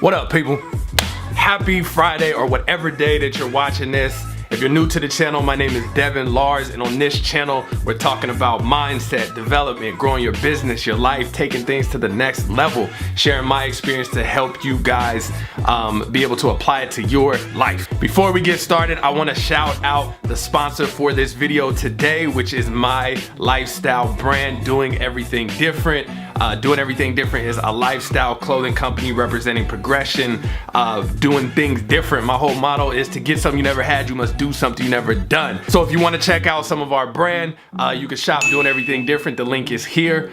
What up, people? Happy Friday, or whatever day that you're watching this. If you're new to the channel, my name is Devin Lars, and on this channel, we're talking about mindset, development, growing your business, your life, taking things to the next level, sharing my experience to help you guys be able to apply it to your life. Before we get started, I want to shout out the sponsor for this video today, which is my lifestyle brand, Doing Everything Different. Doing Everything Different is a lifestyle clothing company representing progression, doing things different. My whole motto is to get something you never had, you must do something you never done. So if you want to check out some of our brand, you can shop Doing Everything Different. The link is here.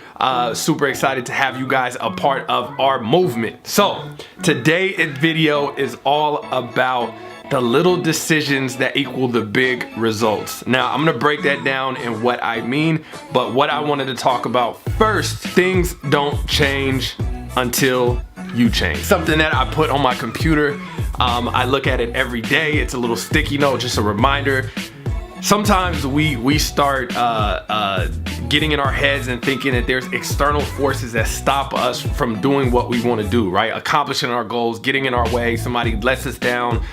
Super excited to have you guys a part of our movement. So today's video is all about the little decisions that equal the big results. Now, I'm gonna break that down in what I mean, but what I wanted to talk about first, things don't change until you change. Something that I put on my computer, I look at it every day. It's a little sticky note, just a reminder. Sometimes we start getting in our heads and thinking that there's external forces that stop us from doing what we want to do, right? Accomplishing our goals, getting in our way, somebody lets us down,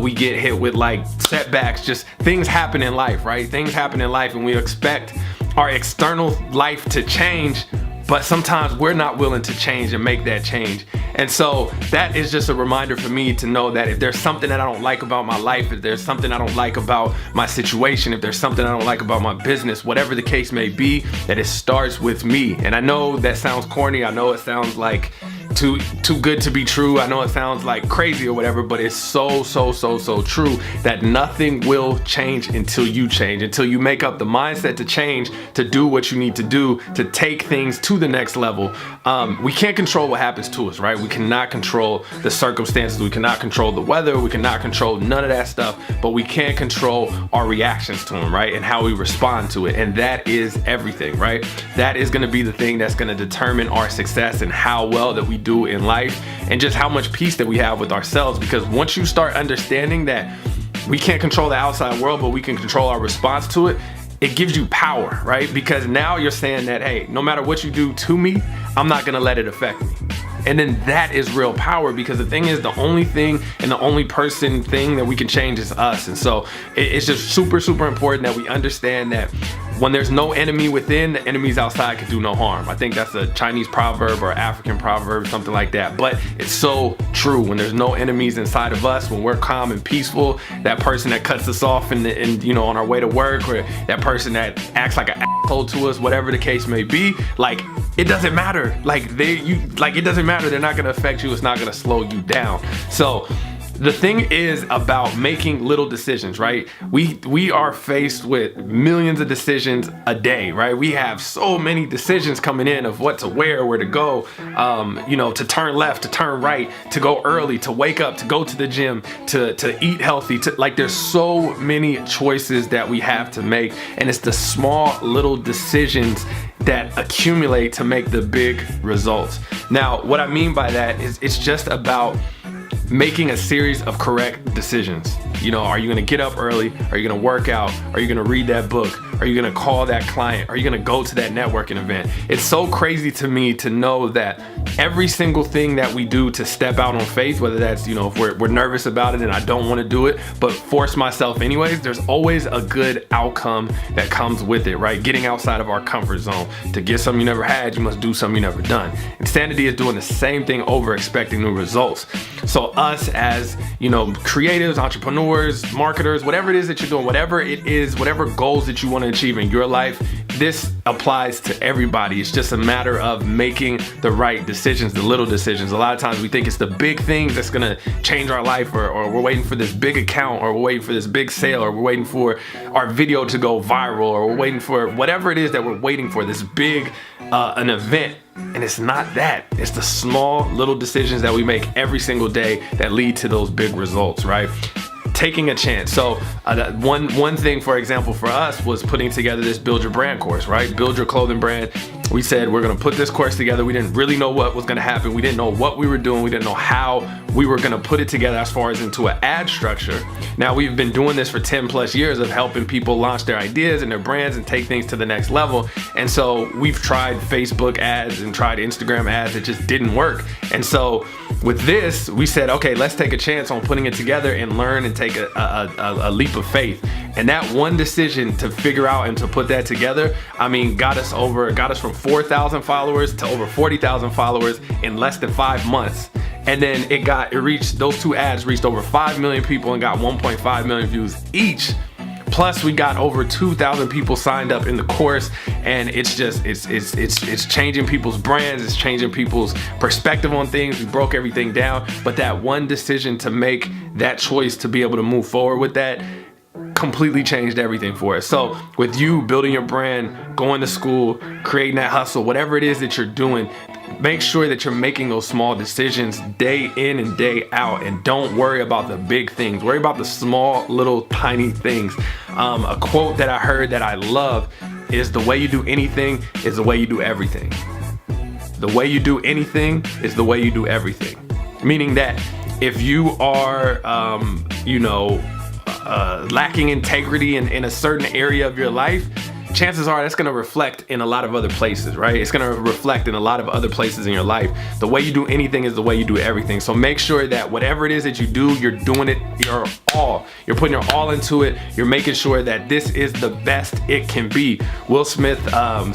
we get hit with like setbacks, just things happen in life, right? Things happen in life and we expect our external life to change, but sometimes we're not willing to change and make that change. And so that is just a reminder for me to know that if there's something that I don't like about my life, if there's something I don't like about my situation, if there's something I don't like about my business, whatever the case may be, that it starts with me. And I know that sounds corny. I know it sounds like too good to be true. I know it sounds like crazy or whatever, but it's so true that nothing will change until you change, until you make up the mindset to change, to do what you need to do, to take things to the next level. We can't control what happens to us, right? We cannot control the circumstances. We cannot control the weather. We cannot control none of that stuff, but we can control our reactions to them, right? And how we respond to it. And that is everything, right? That is gonna be the thing that's gonna determine our success and how well that we do in life, and just how much peace that we have with ourselves. Because once you start understanding that we can't control the outside world, but we can control our response to it, it gives you power, right? Because now you're saying that, hey, no matter what you do to me, I'm not gonna let it affect me. And then that is real power, because the thing is, the only thing and the only person thing that we can change is us. And so it's just super important that we understand that when there's no enemy within, the enemies outside can do no harm. I think that's a Chinese proverb or African proverb, something like that. But it's so true. When there's no enemies inside of us, when we're calm and peaceful, that person that cuts us off in you know, on our way to work, or that person that acts like an asshole to us, whatever the case may be, like, it doesn't matter. Like, it doesn't matter. They're not gonna affect you. It's not gonna slow you down. So the thing is about making little decisions, right? We are faced with millions of decisions a day, right? We have so many decisions coming in of what to wear, where to go, you know, to turn left, to turn right, to go early, to wake up, to go to the gym, to eat healthy, like, there's so many choices that we have to make, and it's the small little decisions that accumulate to make the big results. Now, what I mean by that is it's just about making a series of correct decisions. You know, are you gonna get up early? Are you gonna work out? Are you gonna read that book? Are you gonna call that client? Are you gonna go to that networking event? It's so crazy to me to know that every single thing that we do to step out on faith, whether that's, you know, if we're nervous about it and I don't want to do it, but force myself anyways, there's always a good outcome that comes with it, right? Getting outside of our comfort zone. To get something you never had, you must do something you never done. Insanity is doing the same thing over, expecting new results. So us as, you know, creatives, entrepreneurs, marketers, whatever it is that you're doing, whatever it is, whatever goals that you want to achieve in your life, this applies to everybody. It's just a matter of making the right decisions, the little decisions. A lot of times we think it's the big things that's gonna change our life, or we're waiting for this big account, or we're waiting for this big sale, or we're waiting for our video to go viral, or we're waiting for whatever it is that we're waiting for, this big an event. And it's not that. It's the small little decisions that we make every single day that lead to those big results, right? Taking a chance. So one thing, for example, for us was putting together this Build Your Brand course, right? Build your clothing brand. We said we're gonna put this course together. We didn't really know what was gonna happen. We didn't know what we were doing. We didn't know how we were gonna put it together as far as into an ad structure. Now we've been doing this for 10 plus years of helping people launch their ideas and their brands and take things to the next level. And so we've tried Facebook ads and tried Instagram ads. It just didn't work. And so with this, we said, okay, let's take a chance on putting it together and learn and take a leap of faith. And that one decision to figure out and to put that together, I mean, got us from 4,000 followers to over 40,000 followers in less than 5 months. And then those two ads reached over 5 million people and got 1.5 million views each. Plus we got over 2,000 people signed up in the course, and it's changing people's brands, it's changing people's perspective on things. We broke everything down, but that one decision to make that choice to be able to move forward with that completely changed everything for us. So with you building your brand, going to school, creating that hustle, whatever it is that you're doing, make sure that you're making those small decisions day in and day out, and don't worry about the big things. Worry about the small, little, tiny things. A quote that I heard that I love is, the way you do anything is the way you do everything. The way you do anything is the way you do everything. Meaning that if you are, lacking integrity in a certain area of your life, chances are that's going to reflect in a lot of other places, right? It's going to reflect in a lot of other places in your life. The way you do anything is the way you do everything. So make sure that whatever it is that you do, you're doing it your all. You're putting your all into it. You're making sure that this is the best it can be. Will Smith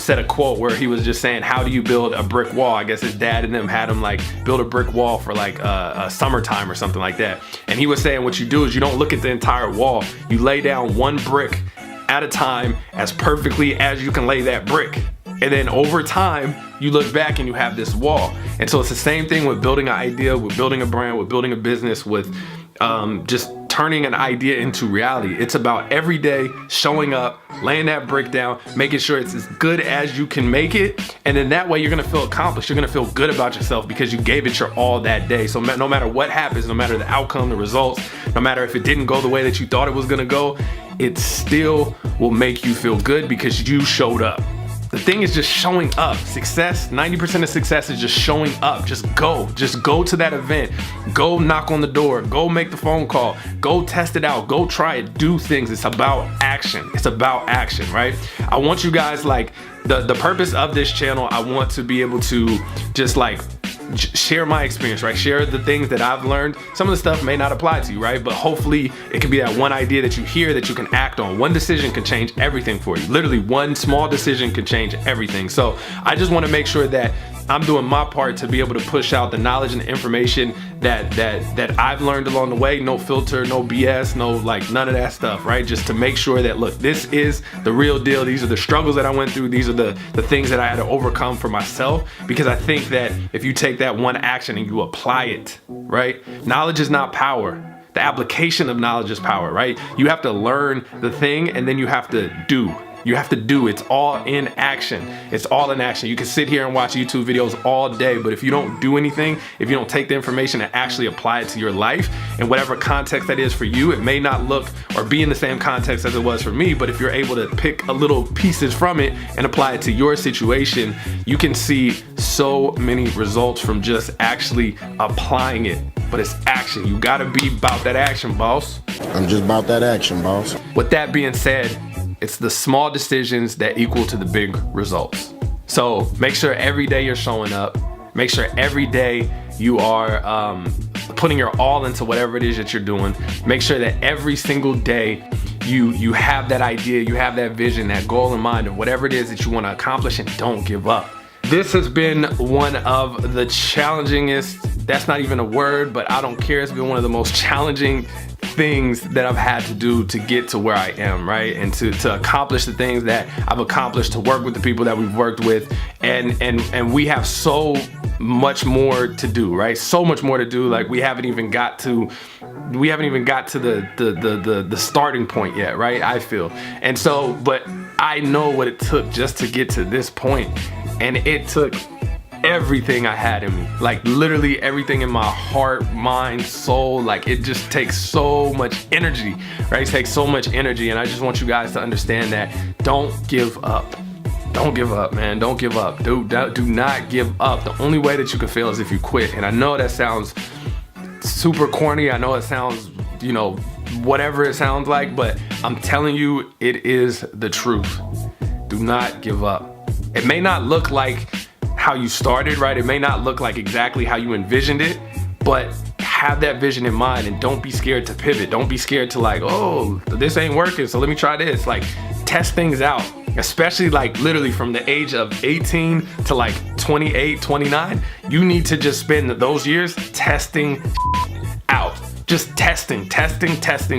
said a quote where he was just saying, how do you build a brick wall? I guess his dad and them had him like build a brick wall for like a summertime or something like that. And he was saying what you do is you don't look at the entire wall. You lay down one brick at a time as perfectly as you can lay that brick. And then over time, you look back and you have this wall. And so it's the same thing with building an idea, with building a brand, with building a business, with just turning an idea into reality. It's about every day showing up, laying that brick down, making sure it's as good as you can make it. And then that way you're gonna feel accomplished. You're gonna feel good about yourself because you gave it your all that day. So no matter what happens, no matter the outcome, the results, no matter if it didn't go the way that you thought it was gonna go, it still will make you feel good because you showed up. The thing is just showing up. Success, 90% of success is just showing up. Just go to that event. Go knock on the door. Go make the phone call. Go test it out. Go try it. Do things. It's about action. It's about action, right? I want you guys, like, the purpose of this channel, I want to be able to just like share my experience, right? Share the things that I've learned. Some of the stuff may not apply to you, right? But hopefully it can be that one idea that you hear that you can act on. One decision can change everything for you. Literally one small decision can change everything. So I just want to make sure that I'm doing my part to be able to push out the knowledge and the information that I've learned along the way. No filter, no BS, no like none of that stuff, right? Just to make sure that, look, this is the real deal. These are the struggles that I went through. These are the things that I had to overcome for myself, because I think that if you take that one action and you apply it, right? Knowledge is not power. The application of knowledge is power, right? You have to learn the thing and then you have to do. You have to do. It's all in action. It's all in action. You can sit here and watch YouTube videos all day, but if you don't do anything, if you don't take the information and actually apply it to your life in whatever context that is for you, it may not look or be in the same context as it was for me, but if you're able to pick a little pieces from it and apply it to your situation, you can see so many results from just actually applying it. But it's action. You gotta be about that action, boss. I'm just about that action, boss. With that being said, it's the small decisions that equal to the big results. So make sure every day you're showing up. Make sure every day you are putting your all into whatever it is that you're doing. Make sure that every single day you have that idea, you have that vision, that goal in mind of whatever it is that you want to accomplish, and don't give up. This has been one of the challengingest, that's not even a word, but I don't care. It's been one of the most challenging things that I've had to do to get to where I am, right? And to accomplish the things that I've accomplished, to work with the people that we've worked with, and we have so much more to do, right? So much more to do. Like we haven't even got to the starting point yet, right? I feel. And so, but I know what it took just to get to this point, and it took everything I had in me, like literally everything in my heart, mind, soul. Like it just takes so much energy, right? It takes so much energy, and I just want you guys to understand that. Don't give up. Don't give up, man. Don't give up. Do not give up. The only way that you can fail is if you quit. And I know that sounds super corny. I know it sounds, you know, whatever it sounds like, but I'm telling you, it is the truth. Do not give up. It may not look like how you started, right? It may not look like exactly how you envisioned it, but have that vision in mind and don't be scared to pivot. Don't be scared to like, oh, this ain't working, so let me try this. Like, test things out, especially like literally from the age of 18 to like 28, 29. You need to just spend those years testing out. Just testing,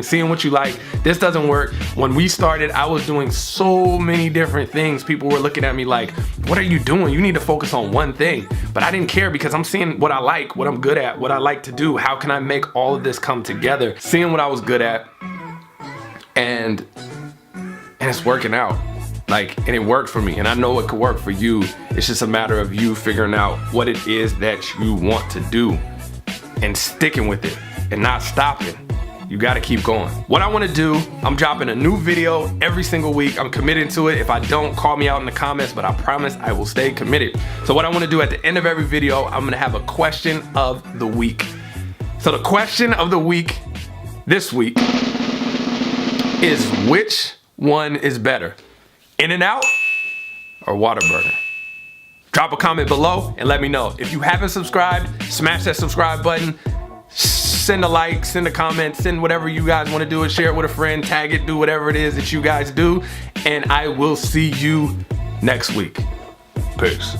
seeing what you like. This doesn't work. When we started, I was doing so many different things. People were looking at me like, what are you doing? You need to focus on one thing. But I didn't care because I'm seeing what I like, what I'm good at, what I like to do. How can I make all of this come together? Seeing what I was good at, and it's working out. Like, and it worked for me, and I know it could work for you. It's just a matter of you figuring out what it is that you want to do and sticking with it and not stopping. You gotta keep going. What I wanna do, I'm dropping a new video every single week. I'm committed to it. If I don't, call me out in the comments, but I promise I will stay committed. So what I wanna do at the end of every video, I'm gonna have a question of the week. So the question of the week this week is, which one is better? In-N-Out or Whataburger? Drop a comment below and let me know. If you haven't subscribed, smash that subscribe button. Send a like, send a comment, send whatever you guys want to do, and share it with a friend, tag it, do whatever it is that you guys do. And I will see you next week. Peace.